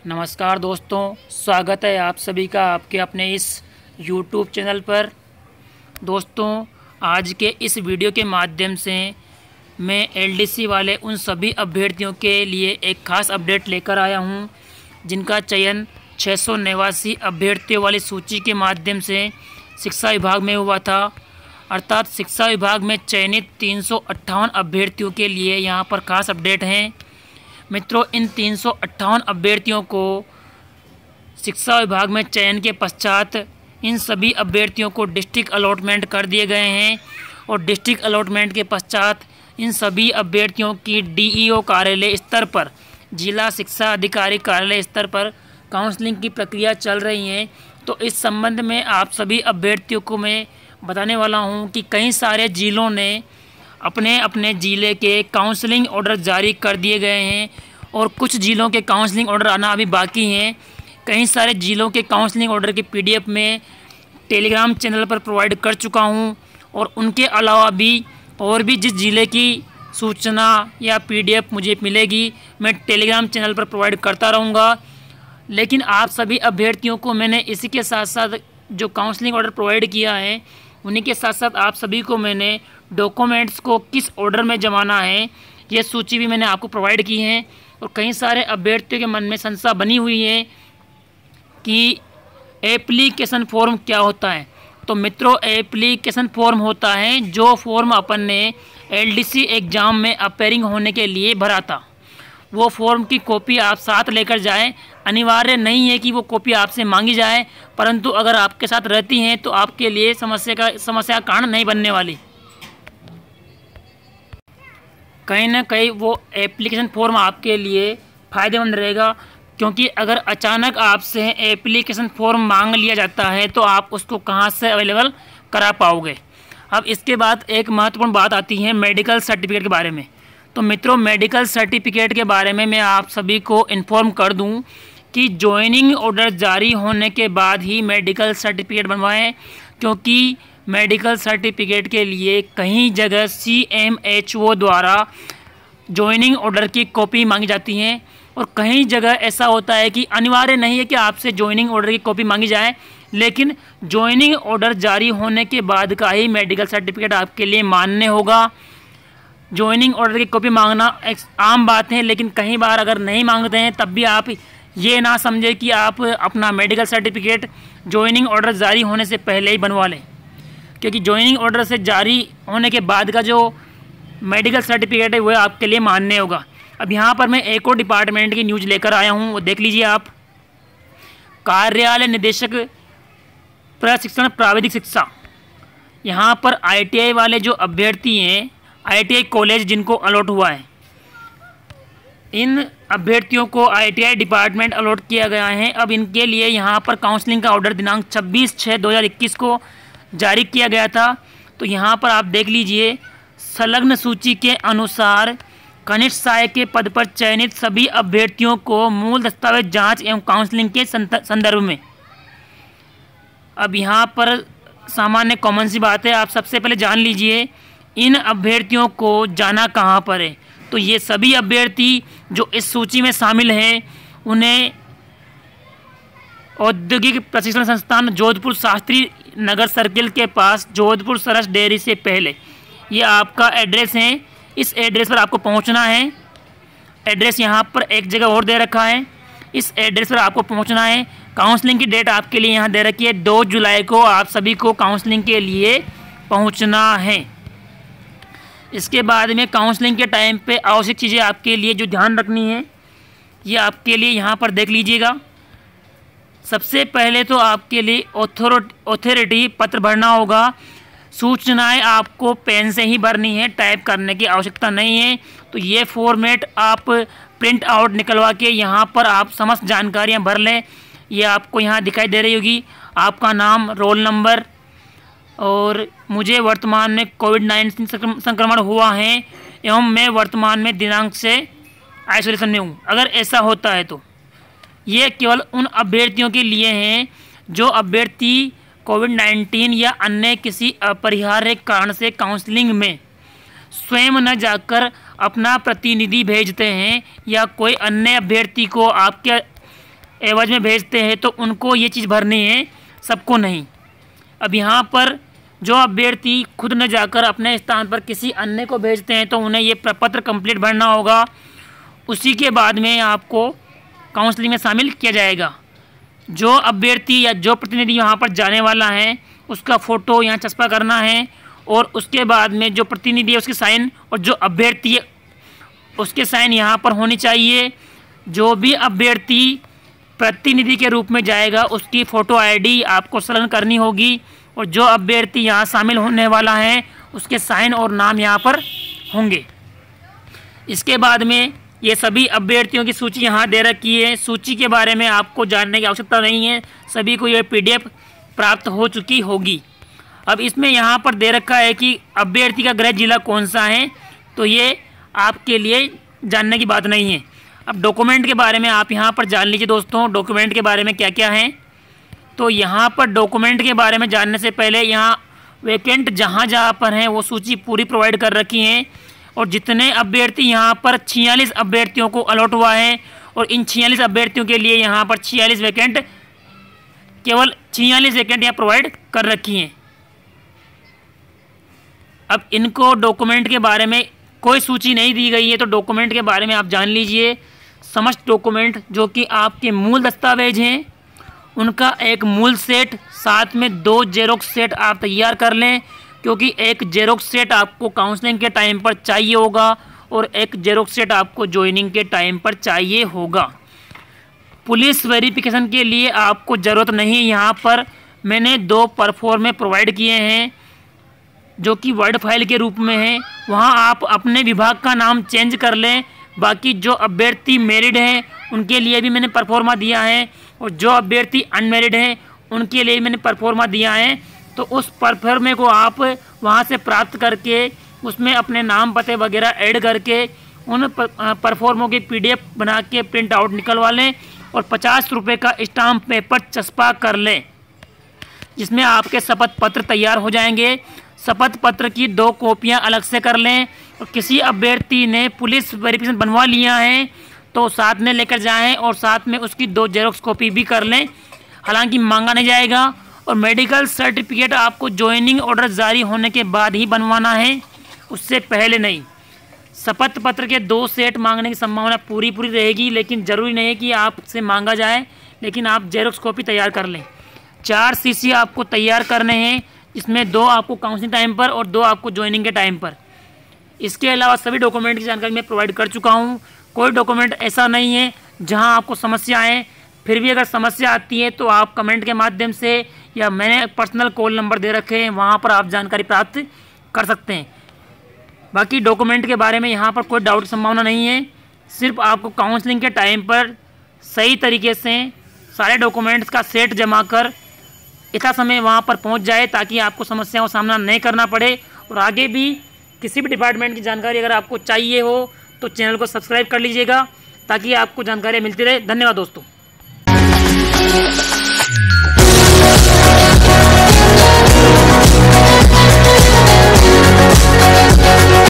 नमस्कार दोस्तों, स्वागत है आप सभी का आपके अपने इस YouTube चैनल पर। दोस्तों, आज के इस वीडियो के माध्यम से मैं LDC वाले उन सभी अभ्यर्थियों के लिए एक ख़ास अपडेट लेकर आया हूं, जिनका चयन 689 अभ्यर्थियों वाली सूची के माध्यम से शिक्षा विभाग में हुआ था। अर्थात शिक्षा विभाग में चयनित 358 अभ्यर्थियों के लिए यहां पर ख़ास अपडेट हैं। मित्रों, इन 358 अभ्यर्थियों को शिक्षा विभाग में चयन के पश्चात इन सभी अभ्यर्थियों को डिस्ट्रिक्ट अलॉटमेंट कर दिए गए हैं और डिस्ट्रिक्ट अलॉटमेंट के पश्चात इन सभी अभ्यर्थियों की DEO कार्यालय स्तर पर, जिला शिक्षा अधिकारी कार्यालय स्तर पर काउंसलिंग की प्रक्रिया चल रही है। तो इस संबंध में आप सभी अभ्यर्थियों को मैं बताने वाला हूं कि कई सारे जिलों ने अपने अपने ज़िले के काउंसलिंग ऑर्डर जारी कर दिए गए हैं और कुछ ज़िलों के काउंसलिंग ऑर्डर आना अभी बाकी हैं। कई सारे ज़िलों के काउंसलिंग ऑर्डर की PDF में टेलीग्राम चैनल पर प्रोवाइड कर चुका हूं और उनके अलावा भी और भी जिस ज़िले की सूचना या PDF मुझे मिलेगी मैं टेलीग्राम चैनल पर प्रोवाइड करता रहूँगा। लेकिन आप सभी अभ्यर्थियों को मैंने इसी के साथ साथ जो काउंसलिंग ऑर्डर प्रोवाइड किया है, उन्हीं के साथ साथ आप सभी को मैंने डॉक्यूमेंट्स को किस ऑर्डर में जमाना है ये सूची भी मैंने आपको प्रोवाइड की है। और कई सारे अभ्यर्थियों के मन में संशय बनी हुई है कि एप्लीकेशन फॉर्म क्या होता है। तो मित्रों, एप्लीकेशन फॉर्म होता है जो फॉर्म अपन ने LDC एग्ज़ाम में अपेयरिंग होने के लिए भरा था। वो फॉर्म की कॉपी आप साथ लेकर जाएं। अनिवार्य नहीं है कि वो कॉपी आपसे मांगी जाए, परंतु अगर आपके साथ रहती हैं तो आपके लिए समस्या का कारण नहीं बनने वाली। कहीं ना कहीं वो एप्लीकेशन फॉर्म आपके लिए फ़ायदेमंद रहेगा, क्योंकि अगर अचानक आपसे एप्लीकेशन फॉर्म मांग लिया जाता है तो आप उसको कहाँ से अवेलेबल करा पाओगे। अब इसके बाद एक महत्वपूर्ण बात आती है मेडिकल सर्टिफिकेट के बारे में। तो मित्रों, मेडिकल सर्टिफिकेट के बारे में मैं आप सभी को इन्फॉर्म कर दूं कि जॉइनिंग ऑर्डर जारी होने के बाद ही मेडिकल सर्टिफिकेट बनवाएं, क्योंकि मेडिकल सर्टिफिकेट के लिए कहीं जगह CMHO द्वारा जॉइनिंग ऑर्डर की कॉपी मांगी जाती है और कहीं जगह ऐसा होता है कि अनिवार्य नहीं है कि आपसे जॉइनिंग ऑर्डर की कॉपी मांगी जाए, लेकिन जॉइनिंग ऑर्डर जारी होने के बाद का ही मेडिकल सर्टिफिकेट आपके लिए मान्य होगा। जॉइनिंग ऑर्डर की कॉपी मांगना एक आम बात है, लेकिन कई बार अगर नहीं मांगते हैं तब भी आप ये ना समझे कि आप अपना मेडिकल सर्टिफिकेट जॉइनिंग ऑर्डर जारी होने से पहले ही बनवा लें, क्योंकि जॉइनिंग ऑर्डर से जारी होने के बाद का जो मेडिकल सर्टिफिकेट है वह आपके लिए मान्य होगा। अब यहाँ पर मैं एक और डिपार्टमेंट की न्यूज़ लेकर आया हूँ, वो देख लीजिए आप। कार्यालय निदेशक प्रशिक्षण प्राविधिक शिक्षा, यहाँ पर ITI वाले जो अभ्यर्थी हैं, ITI कॉलेज जिनको अलॉट हुआ है, इन अभ्यर्थियों को ITI डिपार्टमेंट अलॉट किया गया है। अब इनके लिए यहाँ पर काउंसलिंग का ऑर्डर दिनांक 26/6/2021 को जारी किया गया था। तो यहाँ पर आप देख लीजिए, संलग्न सूची के अनुसार कनिष्ठ सहायक के पद पर चयनित सभी अभ्यर्थियों को मूल दस्तावेज जांच एवं काउंसलिंग के संदर्भ में। अब यहाँ पर सामान्य कॉमन सी बात है, आप सबसे पहले जान लीजिए इन अभ्यर्थियों को जाना कहाँ पर है। तो ये सभी अभ्यर्थी जो इस सूची में शामिल हैं, उन्हें औद्योगिक प्रशिक्षण संस्थान जोधपुर शास्त्री नगर सर्किल के पास जोधपुर सरस डेयरी से पहले, ये आपका एड्रेस है। इस एड्रेस पर आपको पहुंचना है। एड्रेस यहाँ पर एक जगह और दे रखा है, इस एड्रेस पर आपको पहुंचना है। काउंसलिंग की डेट आपके लिए यहाँ दे रखी है, 2 जुलाई को आप सभी को काउंसलिंग के लिए पहुँचना है। इसके बाद में काउंसलिंग के टाइम पे आवश्यक चीज़ें आपके लिए जो ध्यान रखनी है, ये आपके लिए यहाँ पर देख लीजिएगा। सबसे पहले तो आपके लिए ऑथोरिटी पत्र भरना होगा। सूचनाएं आपको पेन से ही भरनी है, टाइप करने की आवश्यकता नहीं है। तो ये फॉर्मेट आप प्रिंट आउट निकलवा के यहाँ पर आप समस्त जानकारियाँ भर लें। ये आपको यहाँ दिखाई दे रही होगी, आपका नाम, रोल नंबर, और मुझे वर्तमान में कोविड-19 संक्रमण हुआ है एवं मैं वर्तमान में दिनांक से आइसोलेशन में हूँ। अगर ऐसा होता है तो ये केवल उन अभ्यर्थियों के लिए हैं जो अभ्यर्थी कोविड-19 या अन्य किसी अपरिहार्य कारण से काउंसलिंग में स्वयं न जाकर अपना प्रतिनिधि भेजते हैं या कोई अन्य अभ्यर्थी को आपके एवज में भेजते हैं तो उनको ये चीज़ भरनी है, सबको नहीं। अब यहाँ पर जो अभ्यर्थी खुद न जाकर अपने स्थान पर किसी अन्य को भेजते हैं तो उन्हें ये प्रपत्र कंप्लीट भरना होगा। उसी के बाद में आपको काउंसलिंग में शामिल किया जाएगा। जो अभ्यर्थी या जो प्रतिनिधि यहाँ पर जाने वाला है उसका फ़ोटो यहाँ चस्पा करना है और उसके बाद में जो प्रतिनिधि है उसकी साइन और जो अभ्यर्थी है उसके साइन यहाँ पर होनी चाहिए। जो भी अभ्यर्थी प्रतिनिधि के रूप में जाएगा उसकी फ़ोटो आईडी आपको संलग्न करनी होगी और जो अभ्यर्थी यहाँ शामिल होने वाला है उसके साइन और नाम यहाँ पर होंगे। इसके बाद में ये सभी अभ्यर्थियों की सूची यहाँ दे रखी है। सूची के बारे में आपको जानने की आवश्यकता नहीं है, सभी को ये PDF प्राप्त हो चुकी होगी। अब इसमें यहाँ पर दे रखा है कि अभ्यर्थी का गृह जिला कौन सा है, तो ये आपके लिए जानने की बात नहीं है। अब डॉक्यूमेंट के बारे में आप यहाँ पर जान लीजिए दोस्तों, डॉक्यूमेंट के बारे में क्या क्या है। तो यहाँ पर डॉक्यूमेंट के बारे में जानने से पहले यहाँ वैकेंट जहाँ जहाँ पर हैं वो सूची पूरी प्रोवाइड कर रखी हैं और जितने अभ्यर्थी यहाँ पर 46 अभ्यर्थियों को अलॉट हुआ है और इन 46 अभ्यर्थियों के लिए यहाँ पर 46 वैकेंट केवल 46 वैकेंट यहाँ प्रोवाइड कर रखी हैं। अब इनको डॉक्यूमेंट के बारे में कोई सूची नहीं दी गई है तो डॉक्यूमेंट के बारे में आप जान लीजिए। समस्त डॉक्यूमेंट जो कि आपके मूल दस्तावेज हैं उनका एक मूल सेट, साथ में 2 जेरोक्स सेट आप तैयार कर लें, क्योंकि एक जेरोक्स सेट आपको काउंसलिंग के टाइम पर चाहिए होगा और एक जेरोक्स सेट आपको ज्वाइनिंग के टाइम पर चाहिए होगा। पुलिस वेरिफिकेशन के लिए आपको ज़रूरत नहीं, यहाँ पर मैंने 2 परफॉर्मे प्रोवाइड किए हैं जो कि वर्ड फाइल के रूप में है। वहाँ आप अपने विभाग का नाम चेंज कर लें। बाकी जो अभ्यर्थी मैरिड हैं उनके लिए भी मैंने परफॉर्मा दिया है और जो अभ्यर्थी अनमैरिड हैं उनके लिए मैंने परफॉर्मा दिया है। तो उस परफॉर्मे को आप वहाँ से प्राप्त करके उसमें अपने नाम पते वगैरह ऐड करके उन परफॉर्मों की PDF बना के प्रिंट आउट निकलवा लें और 50 रुपये का स्टाम्प पेपर चस्पा कर लें, जिसमें आपके शपथ पत्र तैयार हो जाएंगे। शपथ पत्र की 2 कॉपियां अलग से कर लें और किसी अभ्यर्थी ने पुलिस वेरिफिकेशन बनवा लिया है तो साथ में लेकर जाएं और साथ में उसकी 2 जेरोक्स कॉपी भी कर लें। हालांकि मांगा नहीं जाएगा और मेडिकल सर्टिफिकेट आपको ज्वाइनिंग ऑर्डर जारी होने के बाद ही बनवाना है, उससे पहले नहीं। शपथ पत्र के 2 सेट मांगने की संभावना पूरी रहेगी, लेकिन ज़रूरी नहीं है कि आपसे मांगा जाए, लेकिन आप जेरोक्स कॉपी तैयार कर लें। 4 CC आपको तैयार करने हैं, इसमें 2 आपको काउंसलिंग टाइम पर और 2 आपको ज्वाइनिंग के टाइम पर। इसके अलावा सभी डॉक्यूमेंट की जानकारी मैं प्रोवाइड कर चुका हूँ। कोई डॉक्यूमेंट ऐसा नहीं है जहां आपको समस्या आए। फिर भी अगर समस्या आती है तो आप कमेंट के माध्यम से या मैंने पर्सनल कॉल नंबर दे रखे हैं, वहां पर आप जानकारी प्राप्त कर सकते हैं। बाकी डॉक्यूमेंट के बारे में यहाँ पर कोई डाउट की संभावना नहीं है। सिर्फ आपको काउंसलिंग के टाइम पर सही तरीके से सारे डॉक्यूमेंट्स का सेट जमा कर इतना समय वहाँ पर पहुँच जाए ताकि आपको समस्याओं का सामना नहीं करना पड़े। और आगे भी किसी भी डिपार्टमेंट की जानकारी अगर आपको चाहिए हो तो चैनल को सब्सक्राइब कर लीजिएगा ताकि आपको जानकारी मिलती रहे। धन्यवाद दोस्तों।